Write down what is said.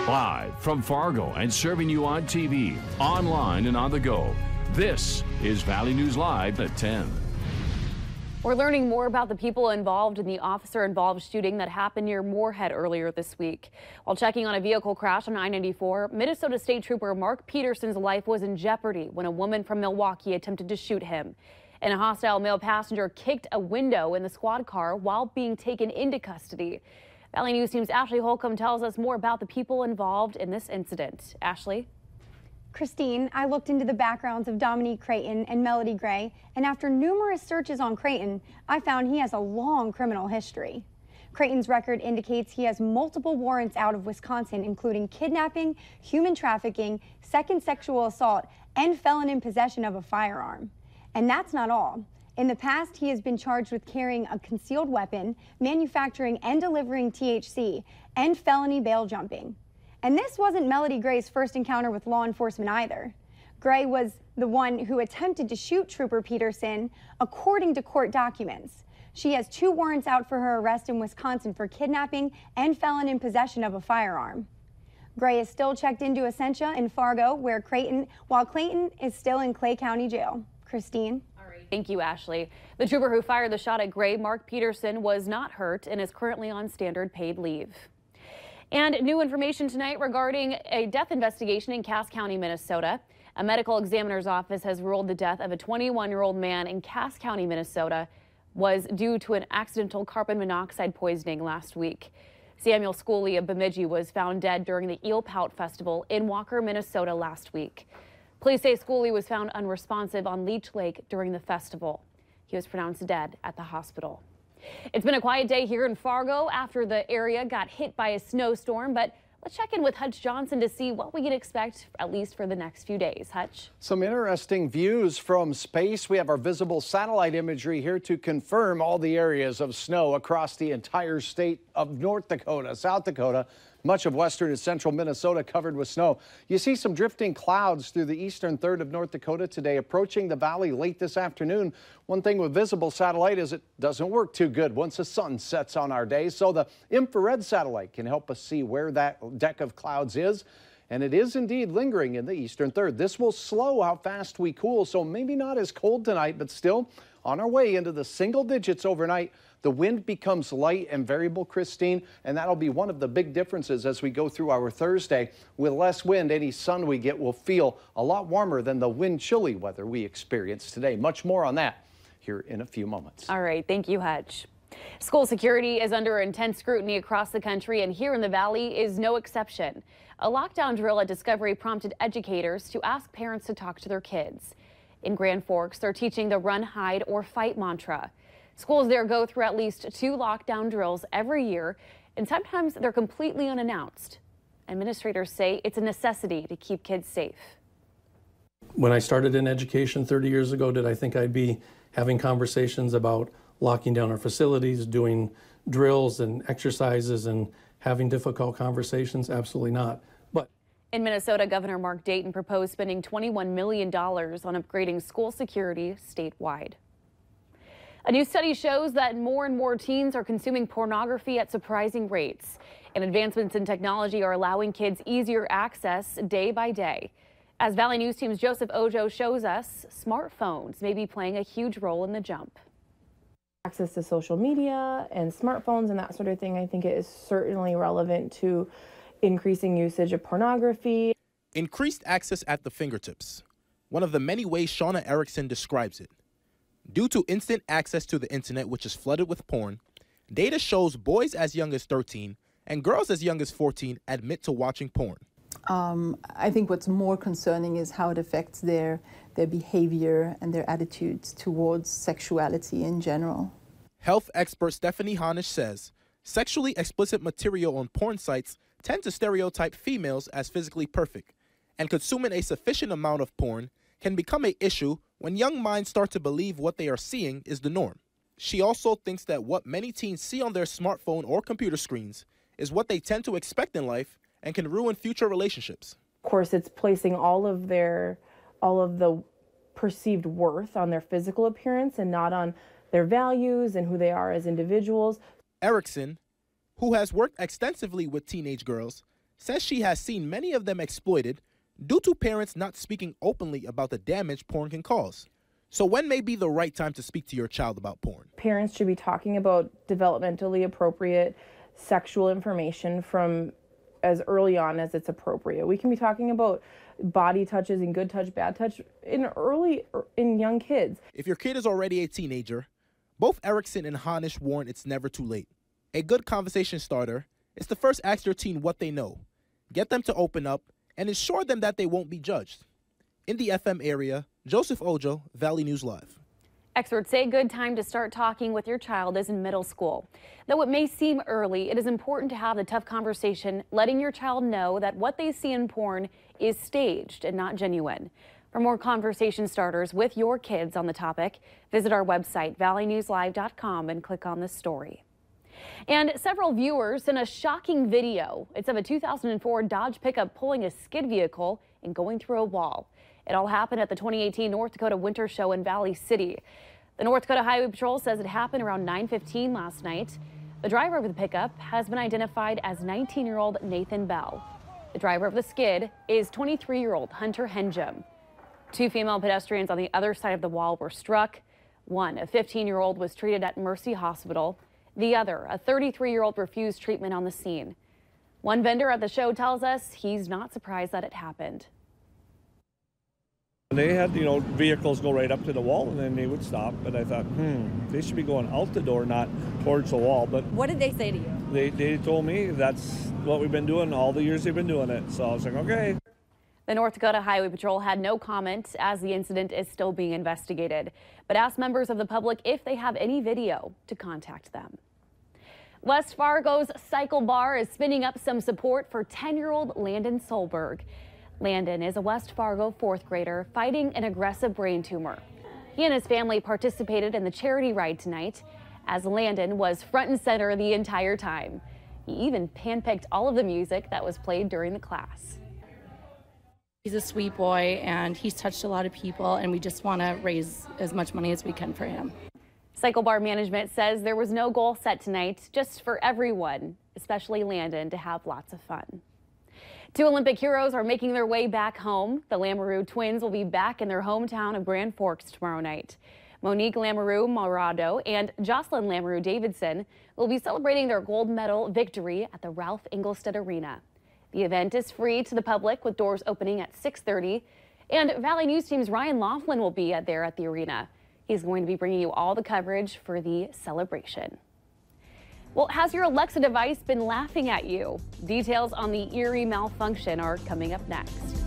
Live from Fargo and serving you on TV, online, and on the go. This is Valley News Live at 10. We're learning more about the people involved in the officer-involved shooting that happened near Moorhead earlier this week. While checking on a vehicle crash on I-94, Minnesota State Trooper Mark Peterson's life was in jeopardy when a woman from Milwaukee attempted to shoot him. And a hostile male passenger kicked a window in the squad car while being taken into custody. Valley News Team's Ashley Holcomb tells us more about the people involved in this incident. Ashley? Christine, I looked into the backgrounds of Dominique Creighton and Melody Gray, and after numerous searches on Creighton, I found he has a long criminal history. Creighton's record indicates he has multiple warrants out of Wisconsin, including kidnapping, human trafficking, second sexual assault, and felon in possession of a firearm. And that's not all. In the past, he has been charged with carrying a concealed weapon, manufacturing and delivering THC, and felony bail jumping. And this wasn't Melody Gray's first encounter with law enforcement either. Gray was the one who attempted to shoot Trooper Peterson, according to court documents. She has 2 warrants out for her arrest in Wisconsin for kidnapping and felon in possession of a firearm. Gray is still checked into Essentia in Fargo, while Clayton is still in Clay County Jail. Christine? Thank you, Ashley. The trooper who fired the shot at Gray, Mark Peterson, was not hurt and is currently on standard paid leave. And new information tonight regarding a death investigation in Cass County, Minnesota. A medical examiner's office has ruled the death of a 21-year-old man in Cass County, Minnesota was due to an accidental carbon monoxide poisoning last week. Samuel Schooley of Bemidji was found dead during the Eel Pout Festival in Walker, Minnesota last week. Police say Schooley was found unresponsive on Leech Lake during the festival. He was pronounced dead at the hospital. It's been a quiet day here in Fargo after the area got hit by a snowstorm, but let's check in with Hutch Johnson to see what we can expect, at least for the next few days. Hutch? Some interesting views from space. We have our visible satellite imagery here to confirm all the areas of snow across the entire state of North Dakota, South Dakota. Much of western and central Minnesota covered with snow. You see some drifting clouds through the eastern third of North Dakota today, approaching the valley late this afternoon. One thing with visible satellite is it doesn't work too good once the sun sets on our day. So the infrared satellite can help us see where that deck of clouds is. And it is indeed lingering in the eastern third. This will slow how fast we cool, so maybe not as cold tonight, but still on our way into the single digits overnight. The wind becomes light and variable, Christine, and that'll be one of the big differences as we go through our Thursday. With less wind, any sun we get will feel a lot warmer than the wind chilly weather we experienced today. Much more on that here in a few moments. All right, thank you, Hutch. School security is under intense scrutiny across the country, and here in the Valley is no exception. A lockdown drill at Discovery prompted educators to ask parents to talk to their kids. In Grand Forks, they're teaching the run, hide, or fight mantra. Schools there go through at least 2 lockdown drills every year, and sometimes they're completely unannounced. Administrators say it's a necessity to keep kids safe. When I started in education 30 years ago, did I think I'd be having conversations about locking down our facilities, doing drills and exercises and having difficult conversations? Absolutely not. But in Minnesota, Governor Mark Dayton proposed spending $21 million on upgrading school security statewide. A new study shows that more and more teens are consuming pornography at surprising rates, and advancements in technology are allowing kids easier access day by day. As Valley News Team's Joseph Ojo shows us, smartphones may be playing a huge role in the jump. Access to social media and smartphones and that sort of thing, I think it is certainly relevant to increasing usage of pornography. Increased access at the fingertips. One of the many ways Shauna Erickson describes it. Due to instant access to the internet, which is flooded with porn, data shows boys as young as 13 and girls as young as 14 admit to watching porn. I think what's more concerning is how it affects their behavior and their attitudes towards sexuality in general. Health expert Stephanie Honish says sexually explicit material on porn sites tend to stereotype females as physically perfect, and consuming a sufficient amount of porn can become an issue when young minds start to believe what they are seeing is the norm. She also thinks that what many teens see on their smartphone or computer screens is what they tend to expect in life and can ruin future relationships. Of course, it's placing all of the perceived worth on their physical appearance and not on their values and who they are as individuals. Erickson, who has worked extensively with teenage girls, says she has seen many of them exploited due to parents not speaking openly about the damage porn can cause. So when may be the right time to speak to your child about porn? Parents should be talking about developmentally appropriate sexual information from as early on as it's appropriate. We can be talking about body touches and good touch, bad touch in young kids. If your kid is already a teenager, both Erickson and Honish warn it's never too late. A good conversation starter is to first ask your teen what they know, get them to open up, and assure them that they won't be judged. In the FM area, Joseph Ojo, Valley News Live. Experts say a good time to start talking with your child is in middle school. Though it may seem early, it is important to have the tough conversation, letting your child know that what they see in porn is staged and not genuine. For more conversation starters with your kids on the topic, visit our website, valleynewslive.com, and click on this story. And several viewers sent a shocking video. It's of a 2004 Dodge pickup pulling a skid vehicle and going through a wall. It all happened at the 2018 North Dakota Winter Show in Valley City. The North Dakota Highway Patrol says it happened around 9:15 last night. The driver of the pickup has been identified as 19-year-old Nathan Bell. The driver of the skid is 23-year-old Hunter Henjum. Two female pedestrians on the other side of the wall were struck. One, a 15-year-old, was treated at Mercy Hospital. The other, a 33-year-old, refused treatment on the scene. One vendor at the show tells us he's not surprised that it happened. They had, vehicles go right up to the wall and then they would stop. But I thought, they should be going out the door, not towards the wall. But what did they say to you? They told me that's what we've been doing all the years they've been doing it. So I was like, okay. The North Dakota Highway Patrol had no comment as the incident is still being investigated, but asked members of the public if they have any video to contact them. West Fargo's Cycle Bar is spinning up some support for 10-year-old Landon Solberg. Landon is a West Fargo fourth grader fighting an aggressive brain tumor. He and his family participated in the charity ride tonight, as Landon was front and center the entire time. He even handpicked all of the music that was played during the class. He's a sweet boy and he's touched a lot of people, and we just want to raise as much money as we can for him. Cycle Bar management says there was no goal set tonight, just for everyone, especially Landon, to have lots of fun. Two Olympic heroes are making their way back home. The Lamoureux twins will be back in their hometown of Grand Forks tomorrow night. Monique Lamoureux Morado and Jocelyn Lamoureux Davidson will be celebrating their gold medal victory at the Ralph Engelstad Arena. The event is free to the public, with doors opening at 6:30. And Valley News Team's Ryan Laughlin will be there at the arena. He's going to be bringing you all the coverage for the celebration. Well, has your Alexa device been laughing at you? Details on the eerie malfunction are coming up next.